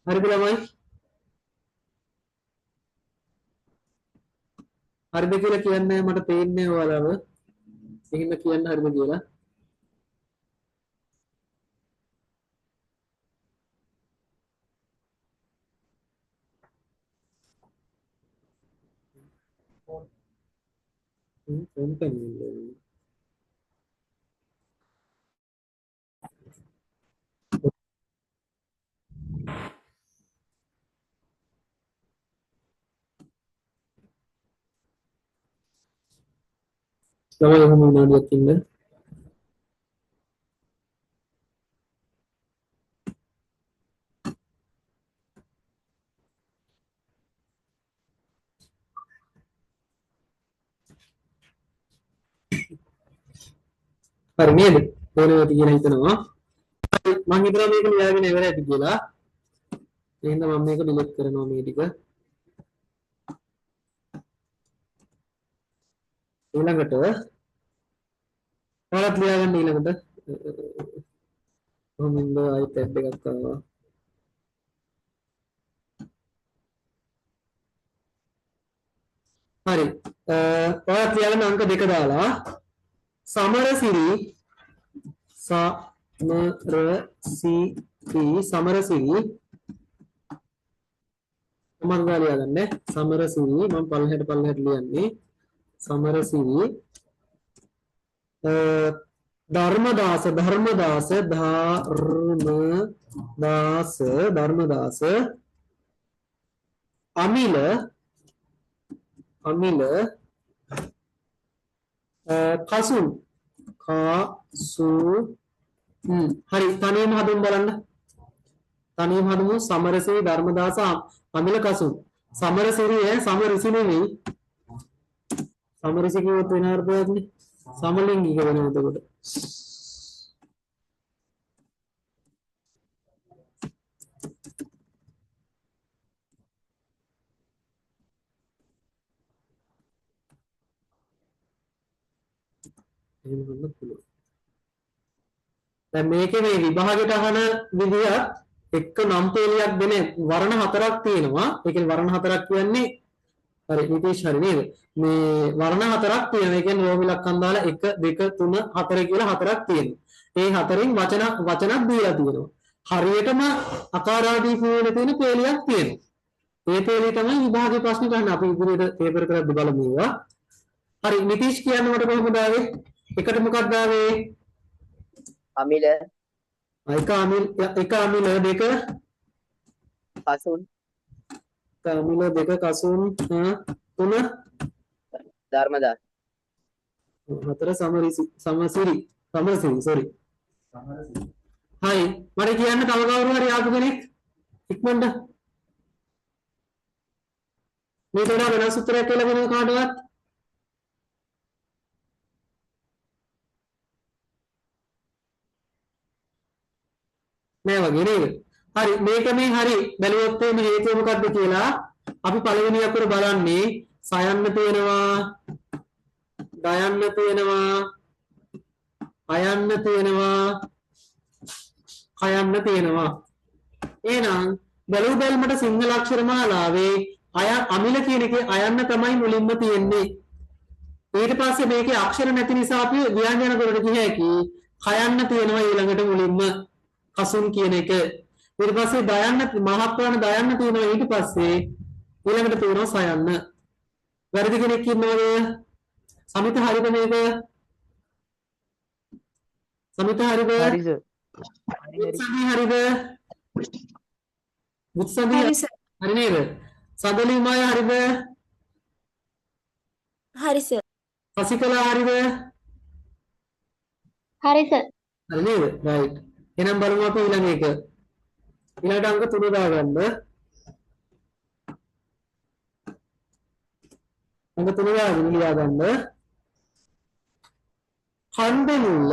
හරිද ළමයි? හරිද කියලා කියන්නේ මට පේන්නේ ඔයාලව. එහෙම කියන්න හරිද කියලා. ෆෝන් පෙන්නේ. ළමයි එහෙම විනාඩියක් ඉන්න. හරි නේද? ඕනෑවට කියලා හිතනවා. මම හිතනවා මේක ලියාගෙන ඉවර ඇති කියලා. එහෙනම් මම මේක ඩිලීට් කරනවා මේ ටික. ඊළඟට ඔයාලත් ලියාගන්න ඊළඟට. කොහොමද iPad එකක් ආවා. හරි. ඔයාලත් ලියාගන්න අංක 2 දාලා සමරසිරි සමරසිරි ලියාගන්න. සමරසිරි මම පල්ලෙහාට ලියන්නේ. සමරසිරි ධර්මදාස අමිල කසුන් හරි තනියම හදුන් බලන්න. තනියම හදුමු. සමරසිරි ධර්මදාස අමිල කසුන්. සමරසිරි සමරිසි නෙවෙයි. සමරිසි කියවත් වෙන අර්ථයක් නේ. සමලිංගික වෙනවා එතකොට. එහෙම ගන්න පුළුවන්. දැන් මේකේ මේ විභාගයට අහන විදිහත් එක්ක නම් පේලියක් දෙන වර්ණ හතරක් තියෙනවා. ඒ කියන්නේ වර්ණ හතරක් කියන්නේ හරි නිතීෂ් හරි නේද? මේ වර්ණ හතරක් තියෙනවා. ඒ කියන්නේ රෝම ඉලක්කම් දාලා 1 2 3 4 කියලා හතරක් තියෙනවා. ඒ හතරෙන් වචනක් දීලා තියෙනවා. හරියටම අකාරාදී ෆෝනේ තියෙන පේලියක් තියෙනවා. ඒ පේලිය තමයි විභාගයේ ප්‍රශ්න ගන්න. අපි ඉදිරියට පේපර් කරද්දී බලමු ඒවා. හරි නිතීෂ් කියන්න මට කොහොමද ආවේ? එකට මොකක්ද ආවේ? අමිල එක අමිල දෙක කසුන් අමිල දෙක කසුන් තුන ධර්මදාස හතර සමසිරි sorry. හයි මට කියන්න තව කවුරු හරි ආපු කෙනෙක් ඉක්මනට මේකට වඩා වෙනස් උත්තරයක් කියලා වෙනව කාටවත් නෑ වගේ නේද? හරි මේක මේ හරි බැලුවොත් මේ හේතුව මොකක්ද කියලා අපි පළවෙනි අකුර බලන්නේ සයන්න තියෙනවා දයන්න තියෙනවා අයන්න තියෙනවා කයන්න තියෙනවා. එහෙනම් බැලු බැලමට සිංහල අක්ෂර මාලාවේ අමිල කියන එකේ අයන්න තමයි මුලින්ම තියෙන්නේ. ඊට පස්සේ මේකේ අක්ෂර නැති නිසා අපි ව්‍යංජන වලට ගිය හැකි කයන්න තියෙනවා ඊළඟට මුලින්ම කසුන් කියන එක. ඊට පස්සේ දයන්න මහත්වන දයන්න තියෙනවා ඊට පස්සේ ඊළඟට තියෙනවා සයන්න. වැරදි කෙනෙක් ඉන්නවද? සමිත හරිද මේක? සමිත හරිද? හරි සර්. හරිද? මුත්සබි හරි නේද? සදලිමාය හරිද? හරි සර්. සසිකලා හරිද? හරි සර්. හරි නේද? right. එහෙනම් බලමු අපි ඊළඟ එක. ඊළඟට අංක 3 දාගන්න. අංක 3 දාගෙන ලියා ගන්න. කන්දේ මුල්ල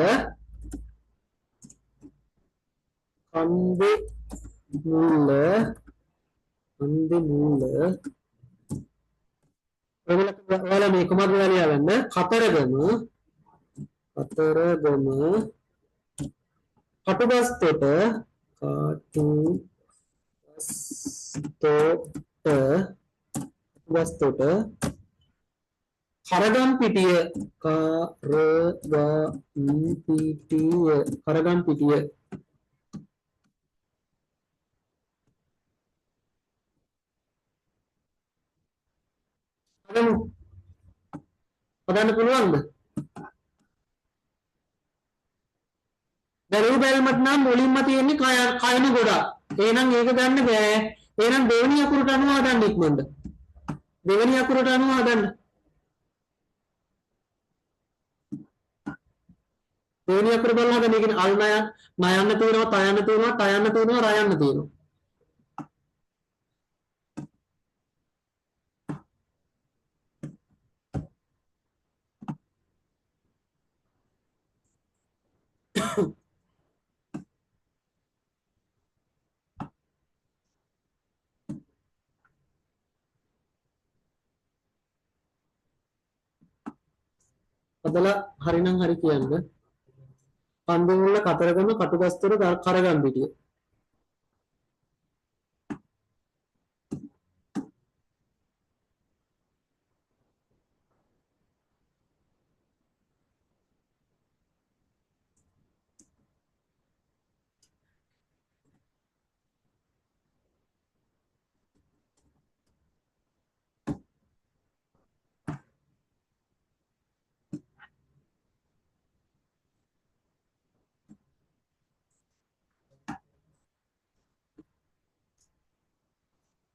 ඔයාලා මේ කොහොමද ලියා ගන්න? කතරගම කටුබස්තොට වස්තුවට කරගම්පිටිය කරගම්පිටිය හදන්න පුළුවන්ද? දැන් බැලමත් නම් මුලින්ම තියෙන්නේ කයන ගොඩක්. එහෙනම් ඒක ගන්න බෑ. එහෙනම් දෙවෙනි අකුරට අනුව හදන්න ඉක්මනට. දෙවෙනි අකුරට අනුව හදන්න. දෙවෙනි අකුර බලලා හදන්න. ඒ කියන්නේ අල් නයන්න තියෙනවා, තයන්න තියෙනවා, ටයන්න තියෙනවා, රයන්න තියෙනවා. හදලා හරිනම් හරි කියන්න. පන්දුමුල්ල කතරගම කටුගස්තොර කරගම්පිටිය.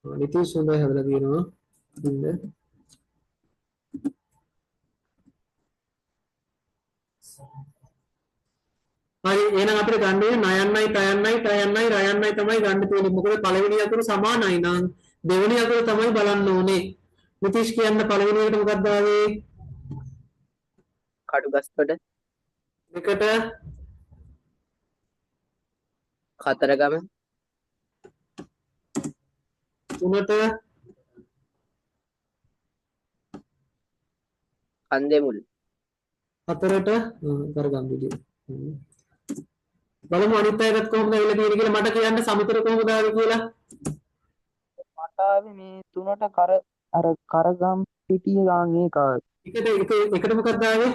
නිතීෂ් හොඳයි හදලා තියෙනවා. ඉන්න. හරි එහෙනම් අපිට ගන්න ඕනේ නයන්නයි තයන්නයි ටයන්නයි රයන්නයි තමයි ගන්න තියෙන්නේ. මොකද පළවෙනි අකුර සමානයි නම් දෙවෙනි අකුර තමයි බලන්න ඕනේ. නිතීෂ් කියන්න පළවෙනි එකට මොකක්ද ආවේ? කටුගස්තොට දෙකට කතරගම තුනට කන්දෙමුල් හතරට කරගම්පිටිය. බලමු අනිත් අයටත් කොහොමද වෙලා තියෙන්නේ කියලා. මට කියන්න සමතර කොහොමද ආවේ කියලා. මට ආවේ මේ තුනට අර කරගම් පිටිය ගාන එක එකට මොකක්ද ආවේ?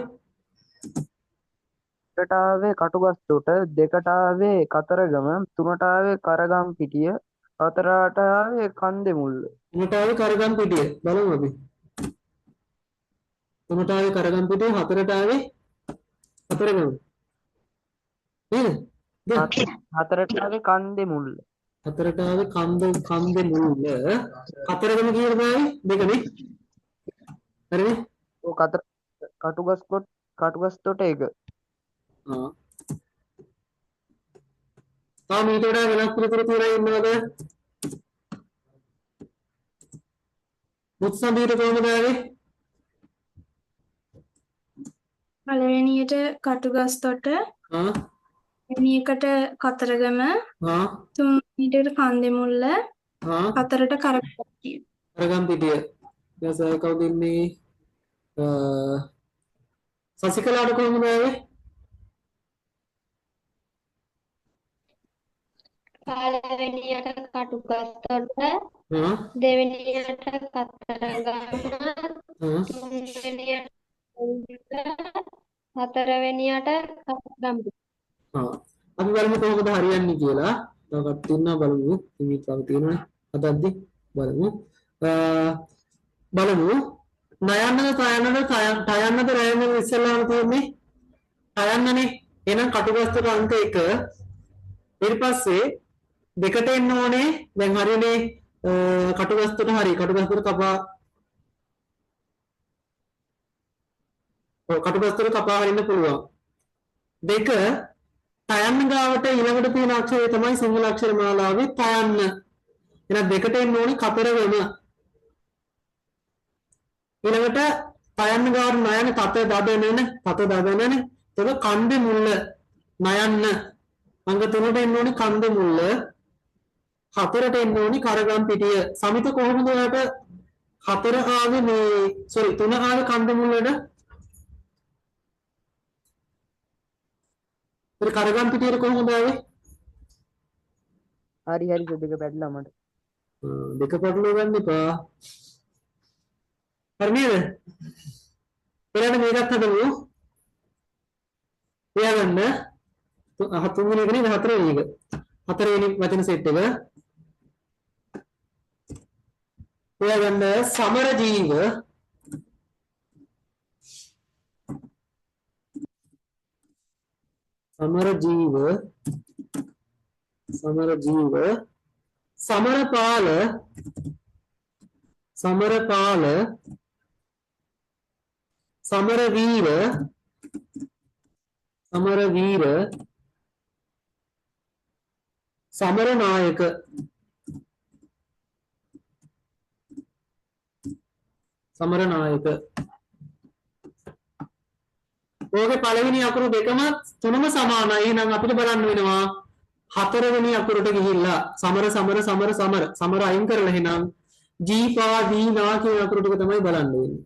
එකට ආවේ කටුගස්තොට, දෙකට ආවේ කතරගම, තුනට ආවේ කරගම් පිටිය, හතරට ආවේ කන්දෙමුල්ල. තුනට ආවේ කරගම්පිටිය. බලමු අපි. තුනට ආවේ කරගම්පිටිය, හතරට ආවේ කතරගම. නේද? හතරට ආවේ කන්දෙමුල්ල. හතරට ආවේ කන්දෙමුල්ල. කතරගම කීයද ආවේ? දෙකනේ. හරිනේ? ඔය කටුගස්තොට එක. තාම ඊට වඩා වෙනස් පිළිතුරු තියලා ඉන්නවද? මුත්සන්දීට කොහොමද ආවේ? පළවෙනියට කටුගස්තොට, දෙවෙනි එකට කතරගම, තුන්වෙනියට කන්දෙමුල්ල, හතරට කරගම්පිටිය. කරගම්පිටිය. ඊට කවුද ඉන්නේ? සසිකලාට කොහොමද ආවේ? පළවෙනියට කටුගස්තොට, දෙවෙනියට කතරගම, තුන්වෙනියට හතරවෙනියට කරගම්පිටිය. අපි බලමු කොහොමද හරියන්නේ කියලා. තව කට්ටිය ඉන්නවා බලමු. ඉතින් තව තියෙනවනේ. හදද්දි බලමු. බලමු. නයන්නද තයන්නද රයන්නද ඉස්සෙල්ලාම තියෙන්නේ? තයන්නනේ. එහෙනම් කටුගස්තොට අංක 1. ඊට පස්සේ දෙකට එන්න ඕනේ. දැන් හරියනේ කටුගස්තොට හරි. කටුගස්තොට කපා හරින්න පුළුවන්. දෙක තයන්න ගාවට ඊළඟට තියෙන අක්ෂරය තමයි සිංහල අක්ෂර මාලාවේ තයන්න. එහෙනම් දෙකට එන්න ඕනේ කතරගම. ඊළඟට තයන්න ගාවට නයන තත දදනනේ. ඒක කන්දෙමුල්ල නයන්න. අංග 3ට එන්න ඕනේ කන්දෙමුල්ල. 4ට එන්න ඕනේ කරගම්පිටිය. සමිත කොහොමද ඔයාලට 4 ආවේ මේ 3 ආවේ කන්දෙමුල්ලට? ඒ කරගම්පිටියට කොහොමද ආවේ? හරි දෙක පැටලා මට. දෙක පටලවා ගන්න එපා. හරි නේද? ඊළඟ මේකත් හදමු. තියාගන්න. තුන්වෙනි එක නේද හතරවෙනි එක. හතරවෙනි වචන සෙට් එක. තියාගන්න සමර ජීව समरजीव समरजीव समरपाल समरपाल समरवीर समरवीर समरनायक समरनायक ඕකේ පළවෙනි අකුරු දෙකම තුනම සමානයි. එහෙනම් අපිට බලන්න වෙනවා හතරවෙනි අකුරට ගිහිල්ලා සමර සමර සමර සමර සමර අයින් කරලා එහෙනම් ජීපා දීනා කියන අකුරු ටික තමයි බලන්න වෙන්නේ.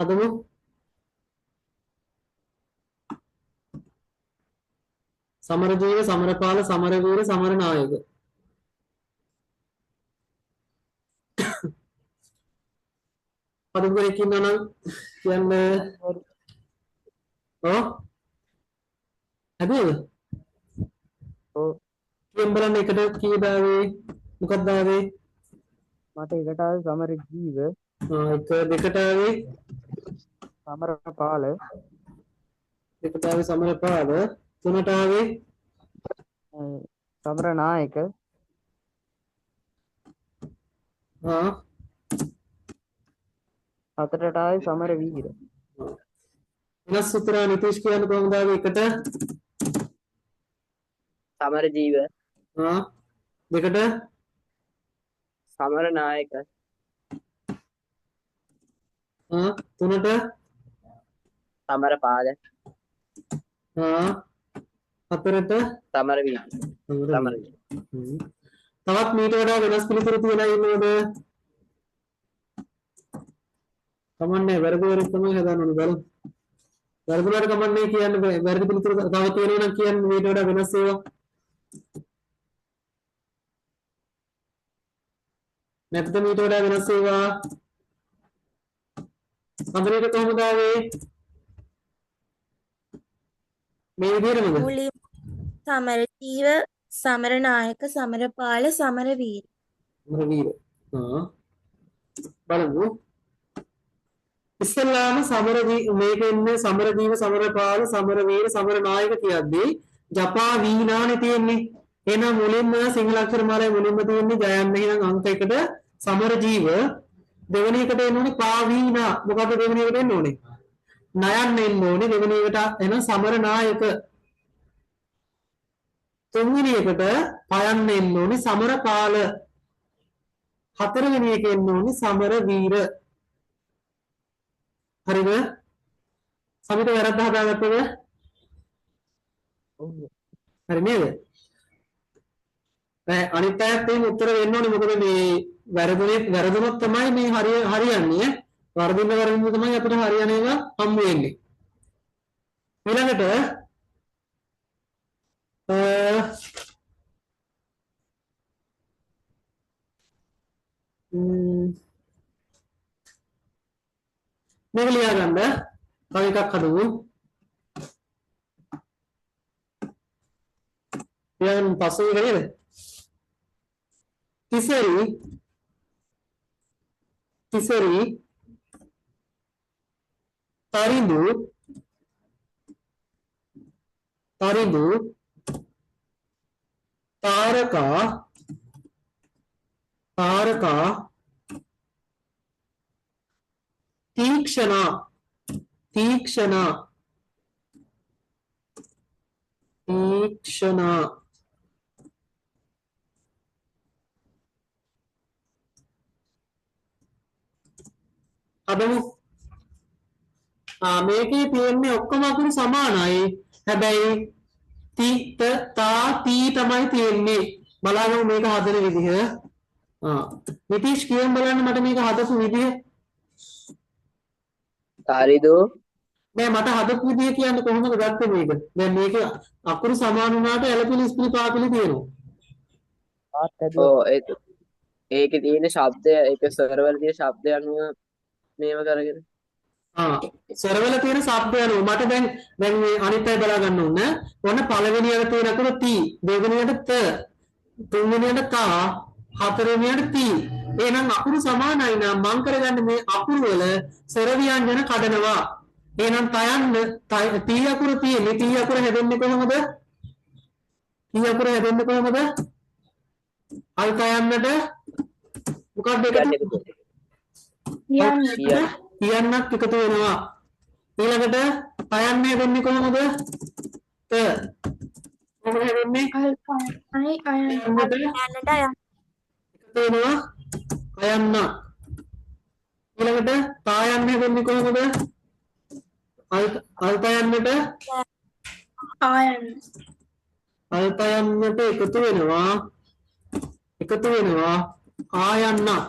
හදමු. समरजीव समरपाल समरवीर समरनायक හදමු එකකින් නම් කියන්නේ හදේද? ඔව්. කියන්න බලන්න එකට කීයද ආවේ? මොකක්ද ආවේ? මට එකට ආවේ සමර ජීව එක දෙකට ආවේ සමරපාල දෙකට ආවේ සමරපාල තුනට ආවේ සමරනායක හතරට ආවේ සමරවීර. වෙනස් උත්තර නිතීෂ් කියන්න කොහොමද ආවේ? එකට समरजीव දෙකට समरनायक තුනට समरपाल හතරට समरवीर समरवीर තවත් මීට වඩා වෙනස් පිළිතුරු තියලා ඉන්නවද? කමන්නේ වැරදිවරක් තමයි හදාන්න ඕනේ බලමු. වැරදුනට කමන්නේ කියන්න බෑ. වැරදි පිළිතුරු තව තියෙනවා නම් කියන්න මීට වඩා වෙනස් ඒවා. නැත්නම් මීට වඩා වෙනස් ඒවා. සම්බන්ධයට කොහොමද ආවේ? මේ විදිහටමද? මුලින් සමරජීව සමරනායක සමරපාල සමරවීර. සමරවීර. බලමු. ඉස්සෙල්ලාම මේක ඉන්නේ සමරජීව සමරපාල සමරවීර සමරනායක කියද්දී ජපා වීණානේ තියෙන්නේ. එහෙනම් මුලින්ම සිංහල අක්ෂර මාලාවේ මුලින්ම තියෙන්නේ ජයන්න. එහෙනම් අංක 1ට සමරජීව දෙවෙනි එකට එන්න ඕනේ පාවීනා. මොකද දෙවෙනි එකට එන්න ඕනේ? නයන්න එන්න ඕනේ දෙවෙනි එකට. එහෙනම් සමරනායක. තුන්වෙනි එකට පයන්න එන්න ඕනේ සමරපාල. හතරවෙනි එකේ එන්න ඕනේ සමරවීර. හරිද? සමිත වැරද්ද හදාගත්තද? ඔව්. හරි නේද? අනිත් පැත්තට එහෙම උත්තර දෙන්න ඕනේ. මොකද මේ වැරදුනොත් තමයි මේ හරියන්නේ. වරදින්න තමයි අපිට හරියන එක හම්බ වෙන්නේ. ඊළඟට මේක ලියා ගන්න. තව එකක් හදමු. ලියන්න පස්සේ නේද? තිසරි තරිඳු තාරකා තීක්ෂණා අදමු මේකේ තියෙන්නේ ඔක්කොම අකුරු සමානයි. හැබැයි තා තී තමයි තියෙන්නේ. බලන්න මේක හදන විදිහ. නිතීෂ් කියන්න බලන්න මට මේක හදපු විදිහ. තාරිදු නෑ මට හදපු විදිහ කියන්න කොහොමද ගත්තේ මේක? දැන් මේක අකුරු සමාන වුණාට එලපිලි ඉස්පිලි පාපිලි තියෙනවා. ඒකේ තියෙන ශබ්දය ඒක සර්වර් තියෙන ශබ්දය අනුව මේව කරගෙන සර්වල තියෙන ශබ්දය අනුව මට දැන් මේ අනිත් අය බලා ගන්න ඕන. ඔන්න පළවෙනියට තියෙන අකුර තී, දෙවෙනියට ත, තුන්වෙනියට තා, හතරවෙනියට තී. එහෙනම් අකුරු සමානයි නම් මං කරගන්න මේ අකුරු වල ස්වර ව්‍යංජන කඩනවා. එහෙනම් තයන්න තී අකුර තියෙන්නේ. තී අකුර හැදෙන්නේ කොහොමද? තී අකුර හැදෙන්නේ කොහොමද? අල් තයන්නට මොකක්ද එකතු? කියන්නක් එකතු වෙනවා. ඊළඟට තයන්න හැදෙන්නේ කොහොමද? ත කොහොමද හැදෙන්නේ? එකතු වෙනවා අයන්න. ඊළඟට තායන්න හැදෙන්නේ කොහොමද? අල් තයන්නට අල් තයන්නට එකතු වෙනවා ආයන්නක්.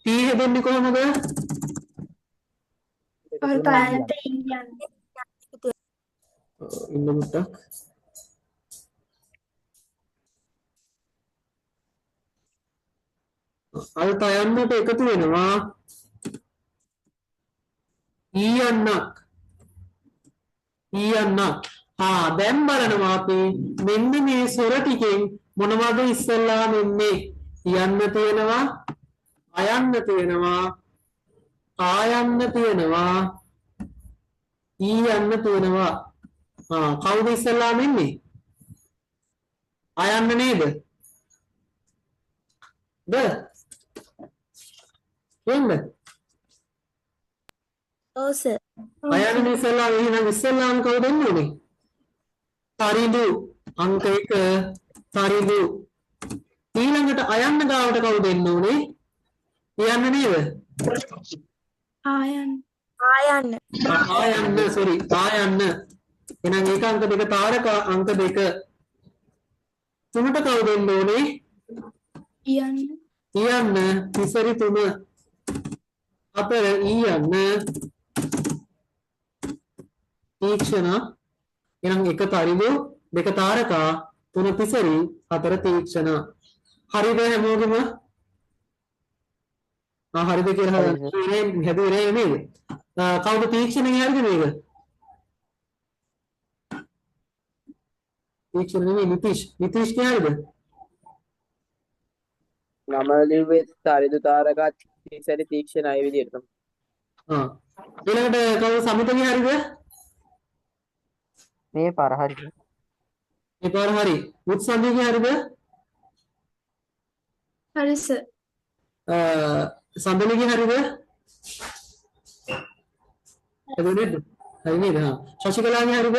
තී හැදෙන්නේ කොහොමද? ඉන්න මුට්ටක් අල් තයන්නට එකතු වෙනවා ඊයන්නක්. දැන් බලනවා අපි මෙන්න මේ ස්වර ටිකෙන් මොනවද ඉස්සෙල්ලාම එන්නේ? යන්න තියෙනවා, අයන්න තියෙනවා, ආයන්න තියෙනවා, ඊයන්න තියෙනවා. කවුද ඉස්සෙල්ලාම එන්නේ? අයන්න නේද? එන්න ඔව් සර්. අයන්න ඉස්සෙල්ලාම එහෙනම් ඉස්සෙල්ලාම කවුද එන්නේ? තරිදු අංක 1 තරිදු. ඊළඟට අයන්න ගාවට කවුද එන්න ඕනේ? යන්න නේද? ආයන්න. සෝරි ආයන්න. එහෙනම් ඒක අංක 2 තාරක අංක 2. තුනට කවුද එන්න ඕනේ? යන්න තිසරි 3. අපර ඊයන්න තීක්ෂණ. එහෙනම් 1 තරිදු 2 තාරකා 3 තිසරි 4 තීක්ෂණ. හරිද හැමෝගෙම? හරිද කියලා හැදුවේ නේද? කවුද තීක්ෂණේ හරිද මේක? තීක්ෂණ නෙමෙයි නිතීෂ්. නිතීෂ් හරිද? නම ලිව්වේ තාරිදු තාරකා තිසරි තීක්ෂණ අය විදියට තමයි. ඊළඟට කවුද සමිතගේ හරිද? මේ පාර හරිද? මේ පාර හරි. උත්සන්දිගේ හරිද? හරි සර්. සඳලිගේ හරිද? හරිද? හරි නේද? ශශිකලාගේ හරිද?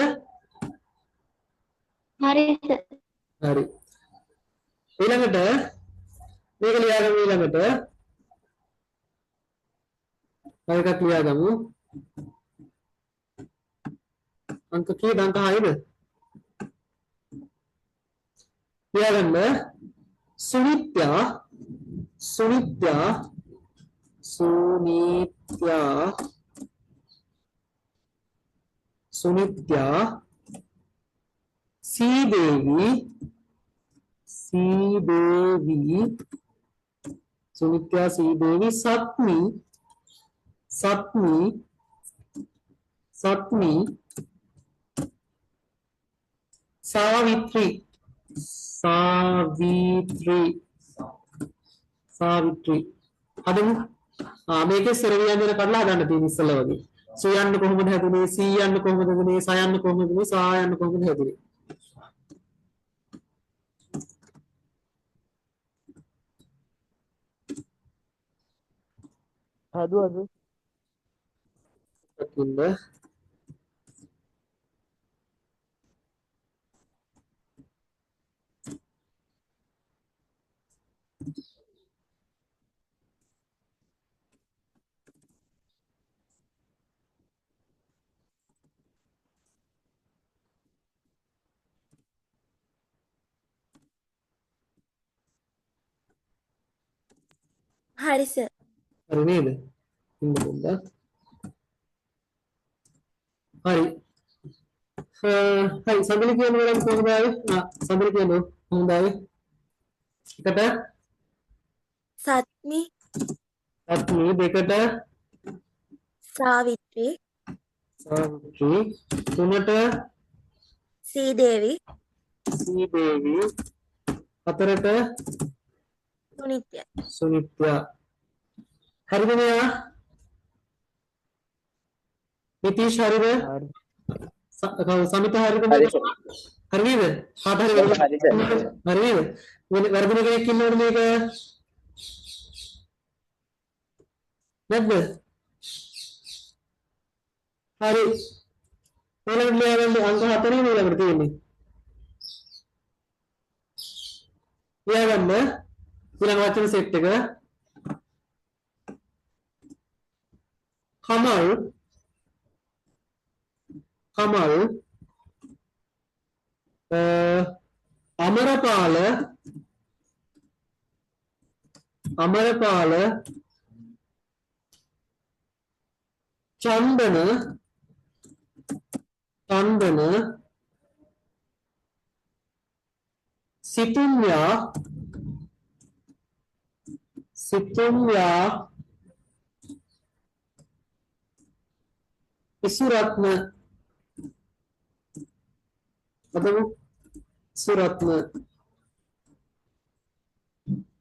හරි සර්. හරි. ඊළඟට මේක ලියාගමු. ඊළඟට මේක ලියාගමු. අංක කීයද? අංක 6ද? ලියාගන්න. සුනිත්‍යා श्रीदेवी सप्तमी सावित्री අදමු මේකේ ස්වර ව්‍යංජන කඩලා හදන්න තියෙන ඉස්සෙල්ලා වගේ. සෝ යන්න කොහොමද හැදුනේ? සී යන්න කොහොමද හැදුනේ? සා යන්න කොහොමද හැදුනේ? සා යන්න කොහොමද හැදුනේ? හැදුවද? දකින්න. හරි සර්. හරි නේද? ඉන්න පොඩ්ඩක්. හරි. හරි සඳලි කියන වලින් කොහොමද ආවේ? සඳලි කියනවා කොහොමද ආවේ? එකට සත්මි, අත්මි දෙකට සාවිත්‍රි, සාවිත්‍රි තුනට සීදේවි, සීදේවි හතරට සුනිත්‍ය. සුනිත්‍යා. හරිද මෙයා? නිතීෂ් හරිද? හරි. සමිත හරිද? හරි සර්. හරි නේද? කාට හරි හරි සර්. හරි නේද? වැරදින කෙනෙක් ඉන්නවද මේක? නැද්ද? හරි. ඊළඟට ලියන්න අංක 4 ඊළඟට තියෙන්නේ. ලියගන්න ඊළඟ වචන සෙට් එක. කමල් කමල් අමරපාල අමරපාල චන්දන චන්දන සිතුම්යා සිතුම්යා ඉසුරත්න අදමු ඉසුරත්න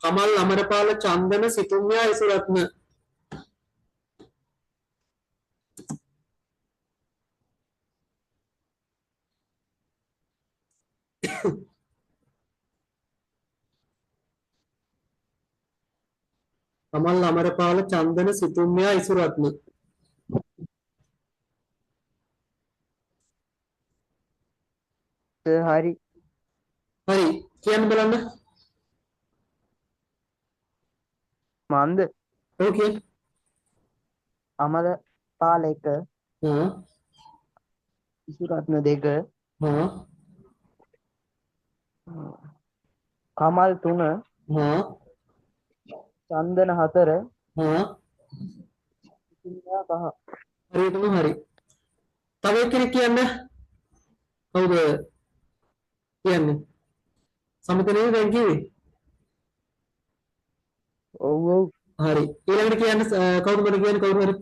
කමල් අමරපාල චන්දන සිතුම්යා ඉසුරත්න කමල් අමරපාල චන්දන සිතුම්යා ඉසුරත්න හරි. හරි කියන්න බලන්න මන්ද ඕකේ අමර පාල 1 හා ඉසුරත්න 2 හා කමල් 3 හා චන්දන 4 හා සිතුම්යා 5. හරියටම හරි තව කෙනෙක් කියන්න කවුද කියන්නේ සමිතනේ දැන් කිව්වේ ඔව් ඔව්. හරි ඊළඟට කියන්න කවුරු මට කියන්නේ කවුරු හරි